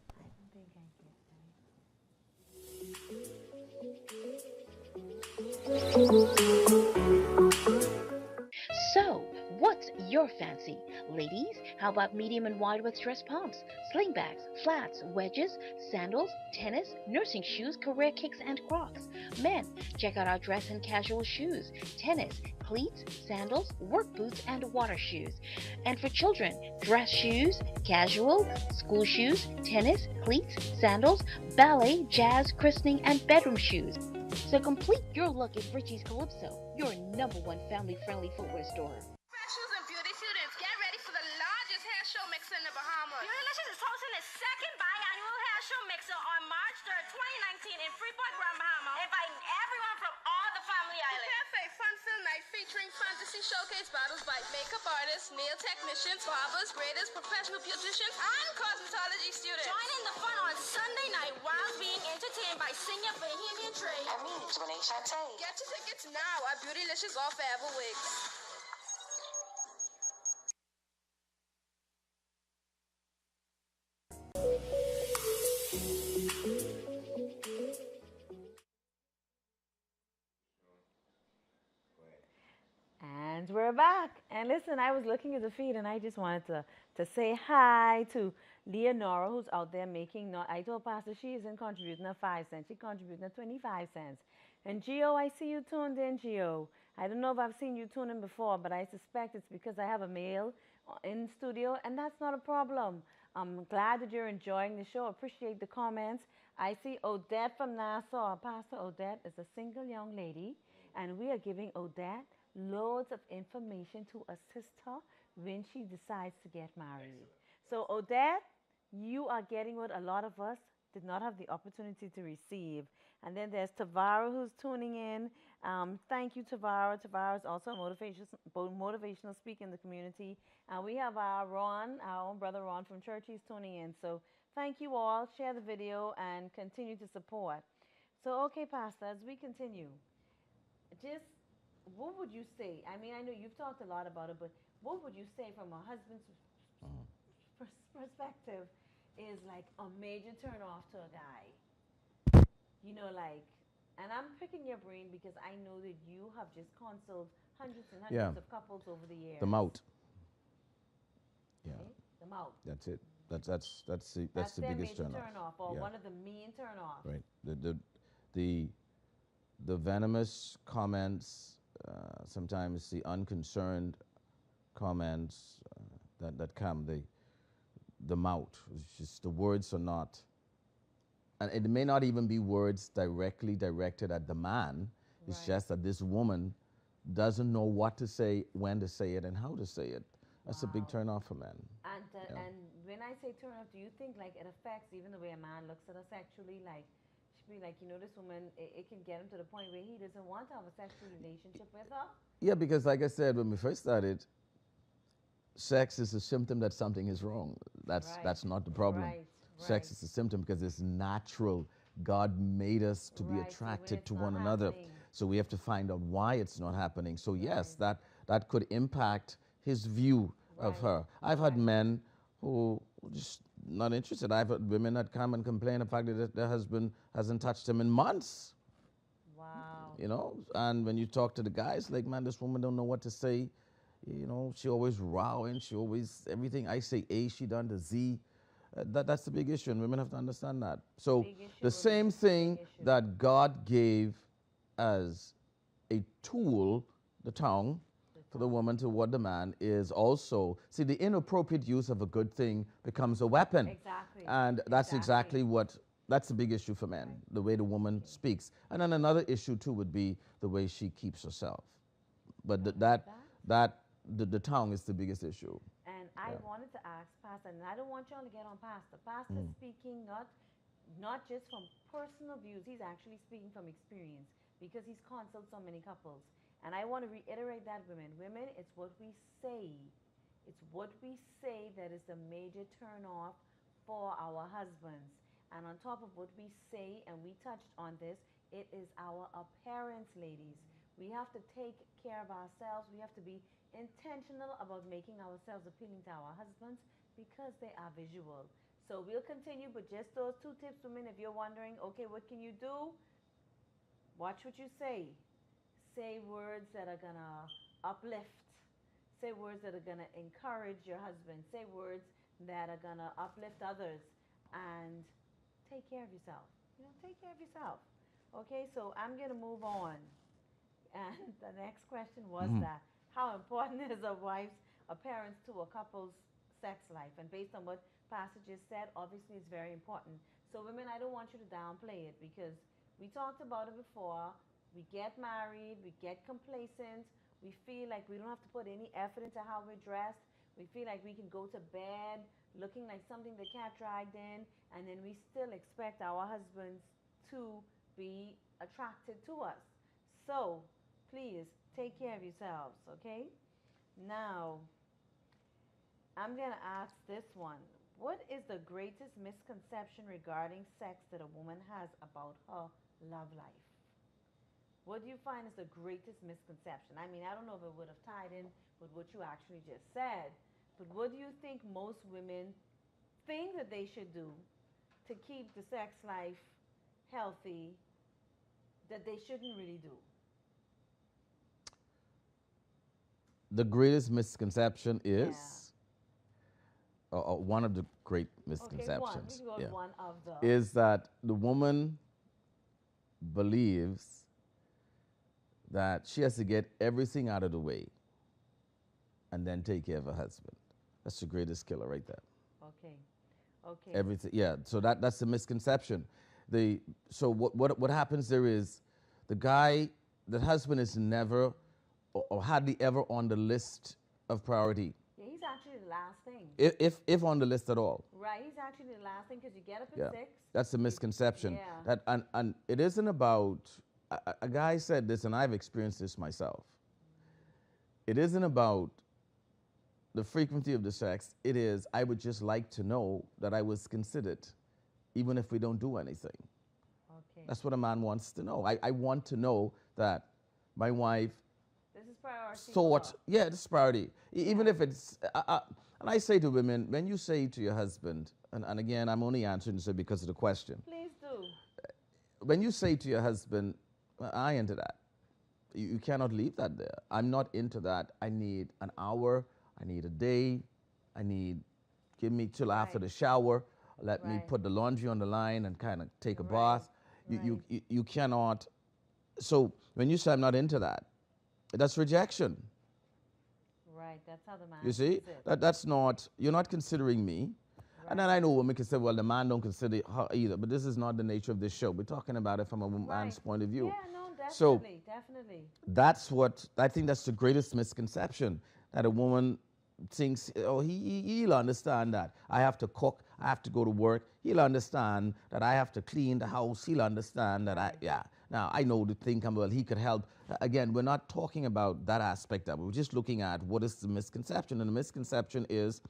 I don't think I So, what's your fancy? Ladies, how about medium and wide with dress pumps, slingbacks, flats, wedges, sandals, tennis, nursing shoes, career kicks, and Crocs? Men, check out our dress and casual shoes, tennis, cleats, sandals, work boots, and water shoes. And for children, dress shoes, casual, school shoes, tennis, cleats, sandals, ballet, jazz, christening, and bedroom shoes. So complete your look at Richie's Calypso, your #1 family-friendly footwear store. Professionals and beauty students, get ready for the largest hair show mixer in the Bahamas. Beautylicious is hosting its second biannual hair show mixer on March 3rd, 2019 in Freeport, Grand Bahama, inviting everyone from showcase bottles by makeup artists, nail technicians, barbers, graders, professional beauticians, and cosmetology students. Join in the fun on Sunday night while being entertained by singer Bohemian Trey. I mean, Renee Chante. Get your tickets now at Beautylicious or Forever Wigs. And we're back. And listen, I was looking at the feed and I just wanted to say hi to Leonora, who's out there making, not, I told Pastor she isn't contributing a 5 cents, she's contributing a 25 cents. And Gio, I see you tuned in, Gio. I don't know if I've seen you tune in before, but I suspect it's because I have a male in studio, and that's not a problem. I'm glad that you're enjoying the show. Appreciate the comments. I see Odette from Nassau. Pastor Odette is a single young lady, and we are giving Odette loads of information to assist her when she decides to get married. So Odette, you are getting what a lot of us did not have the opportunity to receive. And then there's Tavara who's tuning in. Thank you, Tavara. Tavara is also a motivational speaker in the community. And we have our Ron, our own brother Ron from church. He's tuning in. So thank you all. Share the video and continue to support. So, okay, Pastor, as we continue, just what would you say? I mean, I know you've talked a lot about it, but what would you say from a husband's perspective is like a major turn off to a guy? You know, like, and I'm picking your brain because I know that you have just counseled hundreds and hundreds of couples over the years. The mouth. Yeah. Okay? The mouth. That's it. That's the biggest turn off, or one of the main turn offs. Right. The venomous comments, sometimes the unconcerned comments that come, the mouth. It's just the words are not, and it may not even be words directly directed at the man. It's just that this woman doesn't know what to say, when to say it, and how to say it. That's a big turn off for men. And when I say turn off, do you think like it affects even the way a man looks at us sexually? Like, should be like, you know, this woman, it can get him to the point where he doesn't want to have a sexual relationship with her? Yeah, because like I said, when we first started, sex is a symptom that something is wrong. That's not the problem. Sex is a symptom because it's natural. God made us to be attracted to one another. So we have to find out why it's not happening. So yes, that could impact his view of her. I've had men who just not interested. I've had women that come and complain the fact that their husband hasn't touched them in months. Wow. You know, and when you talk to the guys, like, man, this woman don't know what to say. You know, she always rowing. She always, everything I say A, she done the Z. That's the big issue, and women have to understand that. So the same thing that God gave as a tool, the tongue, for the woman toward the man is also, see, the inappropriate use of a good thing becomes a weapon. Exactly. And that's exactly what, that's the big issue for men, the way the woman speaks. And then another issue too would be the way she keeps herself. But the tongue is the biggest issue. And I wanted to ask Pastor, and I don't want y'all to get on Pastor. Pastor speaking not just from personal views, he's actually speaking from experience because he's counseled so many couples. And I want to reiterate that, women. Women, it's what we say. It's what we say that is the major turn off for our husbands. And on top of what we say, and we touched on this, it is our appearance, ladies. We have to take care of ourselves. We have to be intentional about making ourselves appealing to our husbands because they are visual. So we'll continue, but just those 2 tips, women, if you're wondering, okay, what can you do? Watch what you say. Say words that are going to uplift. Say words that are going to encourage your husband. Say words that are going to uplift others. And take care of yourself. You know, take care of yourself. Okay, so I'm going to move on. And the next question was that, how important is a wife's appearance to a couple's sex life? And based on what Pastor just said, obviously it's very important. So women, I don't want you to downplay it because we talked about it before. We get married, we get complacent, we feel like we don't have to put any effort into how we're dressed. We feel like we can go to bed looking like something the cat dragged in, and then we still expect our husbands to be attracted to us. So please Take care of yourselves, okay? Now, I'm going to ask this one. What is the greatest misconception regarding sex that a woman has about her love life? What do you find is the greatest misconception? I mean, I don't know if it would have tied in with what you actually just said, but what do you think most women think that they should do to keep the sex life healthy that they shouldn't really do? The greatest misconception Yeah. is, or one of the great Okay, one. We misconceptions, can go with one of the. is that the woman believes that she has to get everything out of the way and then take care of her husband. That's the greatest killer right there. Okay. Okay. Everything, yeah. So that's the misconception. So what happens there is the husband is never or hardly ever on the list of priority. Yeah, he's actually the last thing. If on the list at all. Right, he's actually the last thing because you get up at 6. That's the misconception. Yeah. That and it isn't about a guy said this, and I've experienced this myself. It isn't about the frequency of the sex. It is, I would just like to know that I was considered, even if we don't do anything. Okay. That's what a man wants to know. I want to know that my wife This is priority. thought, yeah, this is priority. Even if it's, and I say to women, when you say to your husband, and again, I'm only answering this because of the question. Please do. When you say to your husband, well, I into that, you cannot leave that there. I'm not into that. I need an hour. I need a day. Give me till after the shower. Let me put the laundry on the line and kind of take a bath. You cannot. So when you say I'm not into that, that's rejection. Right, that's how the man You see, sees it. that's not, you're not considering me. And then I know women can say, well, the man don't consider her either, but this is not the nature of this show. We're talking about it from a man's point of view. Yeah, no, definitely, So definitely. that's what, I think that's the greatest misconception, that a woman thinks, oh, he'll understand that. I have to cook, I have to go to work. He'll understand that I have to clean the house. He'll understand that Now, I know to think, well, he could help. Again, we're not talking about that aspect of it. We're just looking at what is the misconception. And the misconception is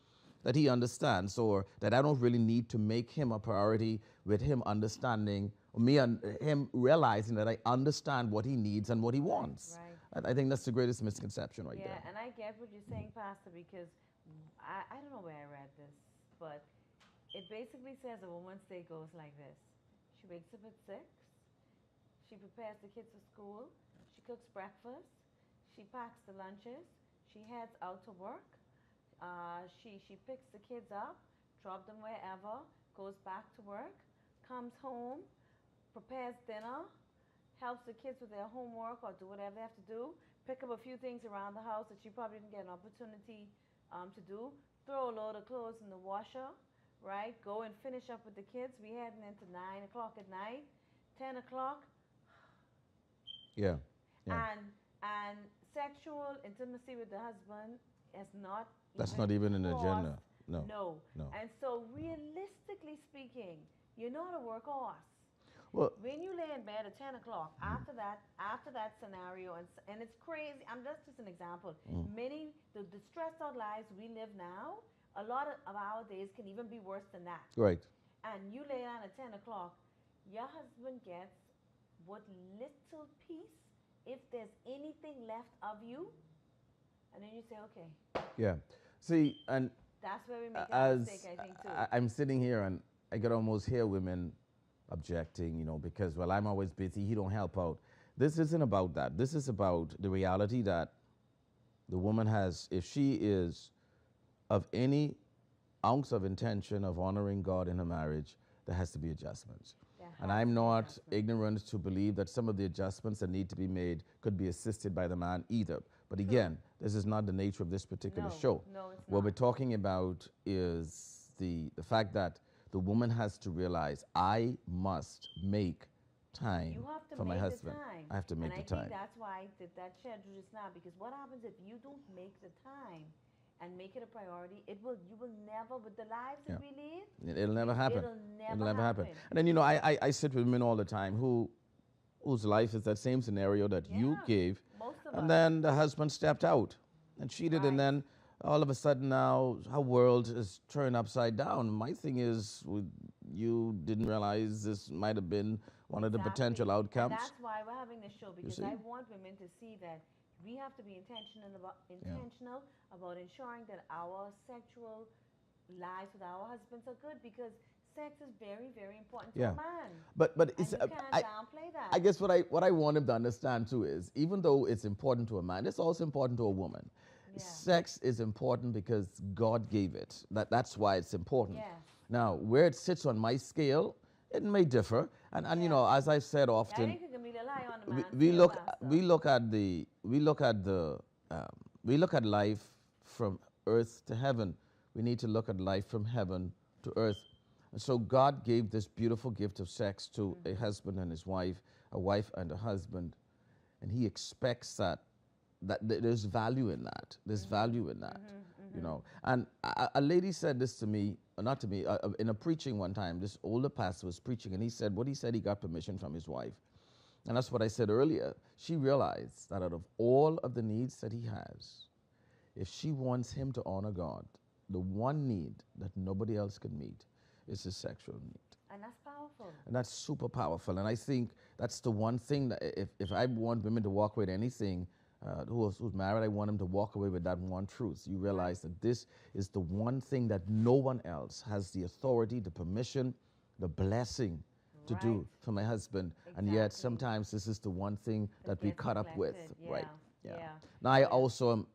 that he understands, or that I don't really need to make him a priority, with him understanding, or me and him realizing that I understand what he needs and what he wants. Right. I think that's the greatest misconception right there. Yeah, and I get what you're saying, Pastor, because I don't know where I read this, but it basically says a woman's day goes like this. She wakes up at 6. She prepares the kids for school. She cooks breakfast. She packs the lunches. She heads out to work. She picks the kids up, drop them wherever, goes back to work, comes home, prepares dinner, helps the kids with their homework or do whatever they have to do, pick up a few things around the house that she probably didn't get an opportunity to do, throw a load of clothes in the washer, right? Go and finish up with the kids. We heading into 9 o'clock at night, 10 o'clock. Yeah. And sexual intimacy with the husband is not. That's not even an agenda. No. And so, realistically speaking, you're not a workhorse. Well, when you lay in bed at 10 o'clock, after that scenario, and it's crazy. That's just an example. Many the stressed out lives we live now, a lot of our days can even be worse than that. Right. And you lay down at 10 o'clock, your husband gets what little piece, if there's anything left of you, and then you say, okay. Yeah. See, and that's where we make a mistake, I think, too. I'm sitting here and I could almost hear women objecting, because, well, I'm always busy, he don't help out. This isn't about that. This is about the reality that the woman has, if she is of any ounce of intention of honoring God in her marriage, there has to be adjustments. And I'm not ignorant to believe that some of the adjustments that need to be made could be assisted by the man either. But again, this is not the nature of this particular show. No, it's what not. we're talking about is the fact that the woman has to realize, I must make time for my husband. I have to make the time. And I think that's why I did that schedule just now, because what happens if you don't make the time and make it a priority, you will never, with the lives that we lead, it'll never happen. It'll never happen. And then, I sit with women all the time who whose life is that same scenario that you Yeah, gave, most of and us. then the husband stepped out and cheated, and Right. then all of a sudden now her world is turned upside down. My thing is, you didn't realize this might have been one of the Exactly. potential And outcomes. that's why we're having this show You because see? I want women to see that we have to be Yeah. intentional about ensuring that our sexual lives with our husbands are good because sex is very, very important to a Yeah. man. But And it's you can't downplay I that. guess what I want him to understand too is, even though it's important to a man, it's also important to a woman. Yeah. Sex is important because God gave it. That's why it's important. Yes. Now, where it sits on my scale, it may differ. And you Yeah. know, as I've said Yeah, I often, think you can rely on the we, man we scale, look Pastor. we look at life from earth to heaven. We need to look at life from heaven to earth. And so God gave this beautiful gift of sex to a husband and his wife, a wife and a husband, and he expects that there's value in that. There's value in that, you know. And a lady said this to me, not to me, in a preaching one time. This older pastor was preaching, and he said, what he said, he got permission from his wife. And that's what I said earlier. She realized that out of all of the needs that he has, if she wants him to honor God, the one need that nobody else can meet is his sexual need. And that's powerful. And that's super powerful. And I think that's the one thing that if I want women to walk with anything, who's married, I want them to walk away with that one truth. You realize that this is the one thing that no one else has the authority, the permission, the blessing to do Right. for my husband. And yet Exactly. sometimes this is the one thing that we gets cut up with. neglected. Right. Yeah. Yeah. Yeah. Now I Yeah. also am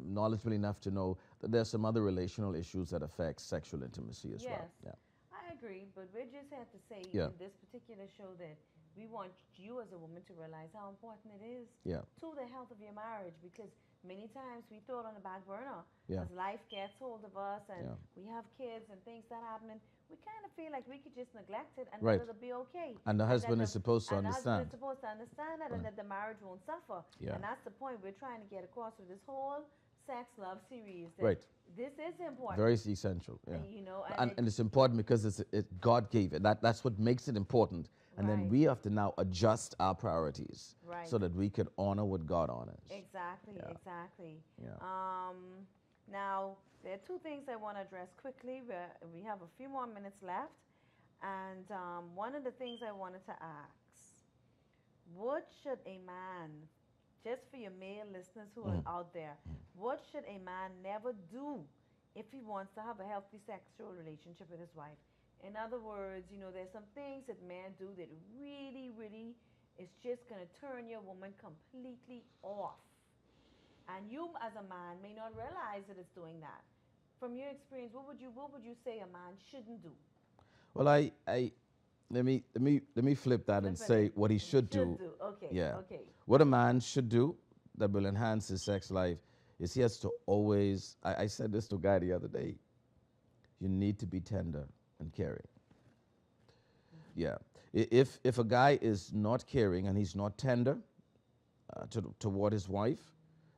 knowledgeable enough to know that there's some other relational issues that affect sexual intimacy as well. Yes, Yeah. I agree, but we just have to say Yeah. in this particular show that we want you as a woman to realize how important it is Yeah. to the health of your marriage because many times we throw it on the back burner Yeah. as life gets hold of us and Yeah. we have kids and things that happen and we kind of feel like we could just neglect it and Right. that it'll be okay. And the that husband is supposed to and the husband understand. is supposed to understand that and that the marriage won't suffer. Yeah. And that's the point we're trying to get across with this whole sex love series. That Right. This is important. Very essential. Yeah. You know, And it's important because God gave it. That's what makes it important. And then Right. we have to now adjust our priorities Right. so that we can honor what God honors. Exactly, Yeah. exactly. Yeah. Now, there are two things I want to address quickly. We have a few more minutes left. And one of the things I wanted to ask, what should a man, just for your male listeners who are out there, what should a man never do if he wants to have a healthy sexual relationship with his wife? In other words, you know, there's some things that men do that really, really is just going to turn your woman completely off. And you as a man may not realize that it's doing that. From your experience, what would you say a man shouldn't do? Well, let me flip that and say what he should do. Okay. Yeah. Okay. What a man should do that will enhance his sex life is he has to always, I said this to a guy the other day, you need to be tender and caring. Yeah. If a guy is not caring and he's not tender toward his wife,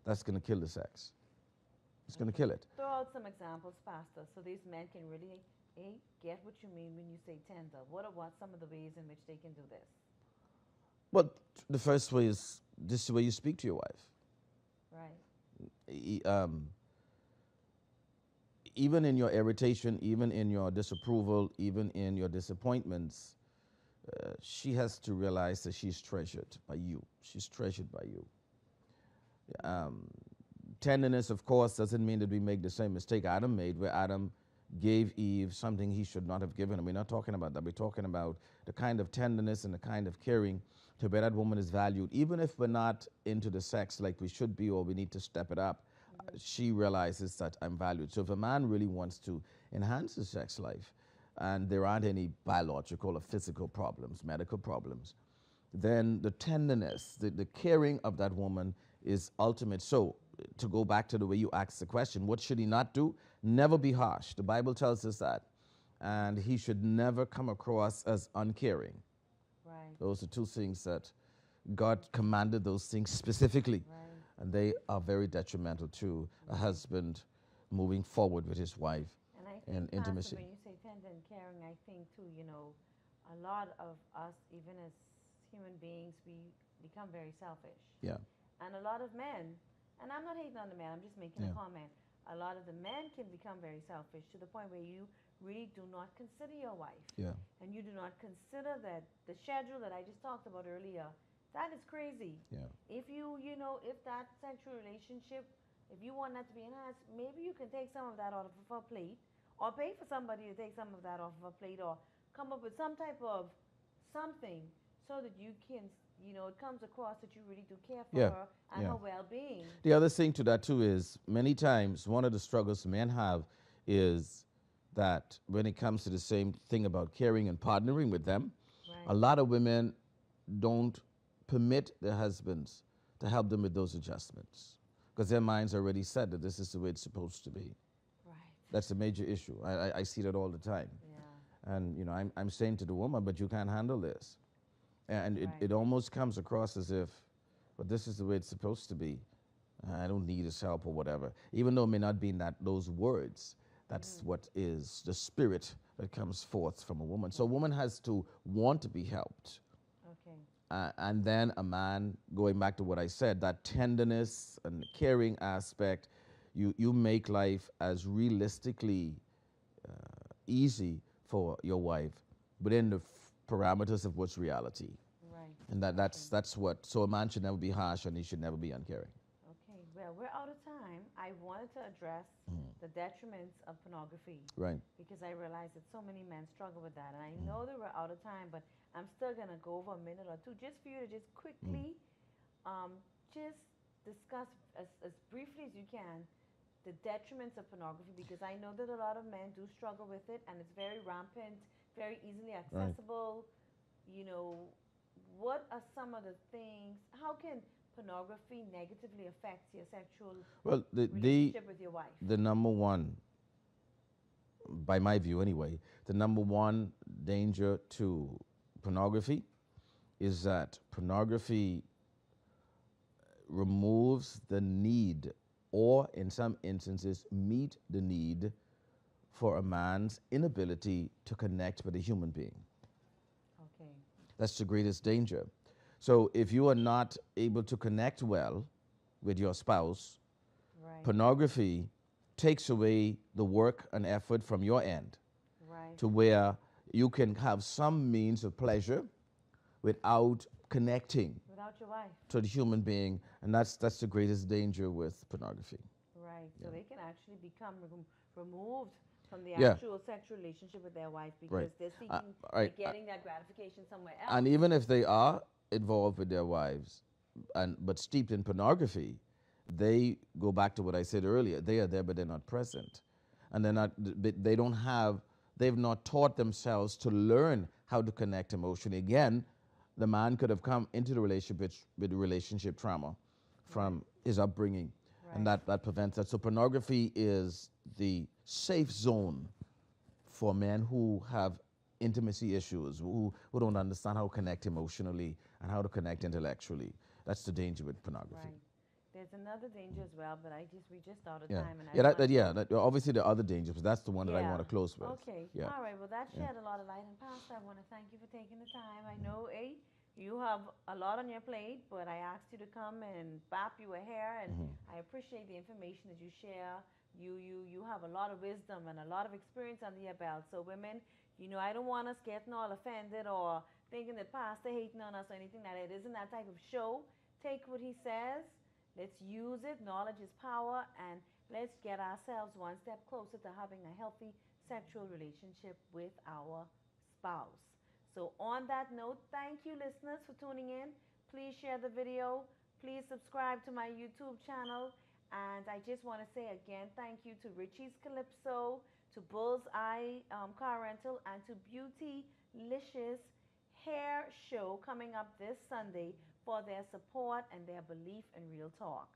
that's going to kill the sex. It's going to kill it. Throw out some examples, Pastor, so these men can really get what you mean when you say tender. What are some of the ways in which they can do this? Well, the first way is this is the way you speak to your wife. Right. Even in your irritation, even in your disapproval, even in your disappointments, she has to realize that she's treasured by you. She's treasured by you. Tenderness, of course, doesn't mean that we make the same mistake Adam made, where Adam gave Eve something he should not have given her. We're not talking about that. We're talking about the kind of tenderness and the kind of caring to where that woman is valued. Even if we're not into the sex like we should be or we need to step it up, she realizes that I'm valued. So if a man really wants to enhance his sex life and there aren't any biological or physical problems, medical problems, then the tenderness, the caring of that woman is ultimate. So to go back to the way you asked the question, what should he not do? Never be harsh. The Bible tells us that. And he should never come across as uncaring. Right. Those are two things that God commanded those things specifically. Right. And they are very detrimental to a husband moving forward with his wife And I in think, intimacy. Pastor, when you say tender and caring, I think too, you know, a lot of us, even as human beings, we become very selfish. Yeah. And a lot of men, and I'm not hating on the men, I'm just making Yeah. a comment. A lot of the men can become very selfish to the point where you really do not consider your wife. Yeah. And you do not consider that the schedule that I just talked about earlier, that is crazy. Yeah. If if that sexual relationship, if you want that to be enhanced, maybe you can take some of that off of her plate, or pay for somebody to take some of that off of her plate, or come up with some type of something so that you can, it comes across that you really do care for Yeah. her and Yeah. her well-being. The other thing to that too is many times one of the struggles men have is that when it comes to the same thing about caring and partnering with them, a Right. lot of women don't permit their husbands to help them with those adjustments because their minds already set that this is the way it's supposed to be. Right. That's a major issue. I see that all the time. Yeah. And I'm saying to the woman, but you can't handle this. And Right. it almost comes across as if, but this is the way it's supposed to be. I don't need his help or whatever. Even though it may not be in those words, that's what is the spirit that comes forth from a woman. So a woman has to want to be helped. Okay. And then a man, going back to what I said, that tenderness and caring aspect, you make life as realistically easy for your wife within the parameters of what's reality. Right. And that's what, so a man should never be harsh and he should never be uncaring. Okay. Well, we're out of time. I wanted to address the detriments of pornography. Right. Because I realize that so many men struggle with that. And I know that we're out of time, but I'm still going to go over a minute or two just for you to just quickly just discuss as briefly as you can the detriments of pornography, because I know that a lot of men do struggle with it and it's very rampant, very easily accessible. What are some of the things, how can pornography negatively affect your sexual relationship with your wife? The number one, by my view anyway, the number one danger to pornography is that pornography removes the need, or in some instances meet the need, for a man's inability to connect with a human being. Okay. That's the greatest danger. So if you are not able to connect well with your spouse, Right. pornography takes away the work and effort from your end, Right. to where you can have some means of pleasure without connecting Without your wife. to the human being, and that's the greatest danger with pornography. Right. So they can actually become removed from the Yeah. actual sexual relationship with their wife because Right. they're seeking, right. they're getting that gratification somewhere else. And even if they are involved with their wives, but steeped in pornography, they go back to what I said earlier. They are there, but they're not present, and they've not taught themselves to learn how to connect emotionally. Again, the man could have come into the relationship with relationship trauma from his upbringing, and that prevents that. So pornography is the safe zone for men who have intimacy issues, who don't understand how to connect emotionally and how to connect intellectually. That's the danger with pornography. Right. There's another danger as well, but we're just out of Yeah, time. And obviously there are other dangers, but that's the one that I want to close with. Okay. Yeah. All right. Well, that shed a lot of light. And Pastor, I want to thank you for taking the time. I know, you have a lot on your plate, but I asked you to come and bop you a hair, and I appreciate the information that you share. You have a lot of wisdom and a lot of experience under your belt. So women, I don't want us getting all offended or thinking that Pastor hating on us or anything like that. It isn't that type of show. Take what he says. Let's use it. Knowledge is power, and let's get ourselves one step closer to having a healthy sexual relationship with our spouse. So on that note, thank you listeners for tuning in. Please share the video. Please subscribe to my YouTube channel. And I just want to say again, thank you to Richie's Calypso, to Bullseye Car Rental, and to Beautylicious Hair Show coming up this Sunday for their support and their belief in Real Talk.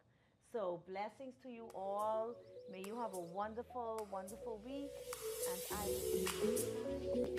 So blessings to you all. May you have a wonderful, wonderful week. And I will see you next time.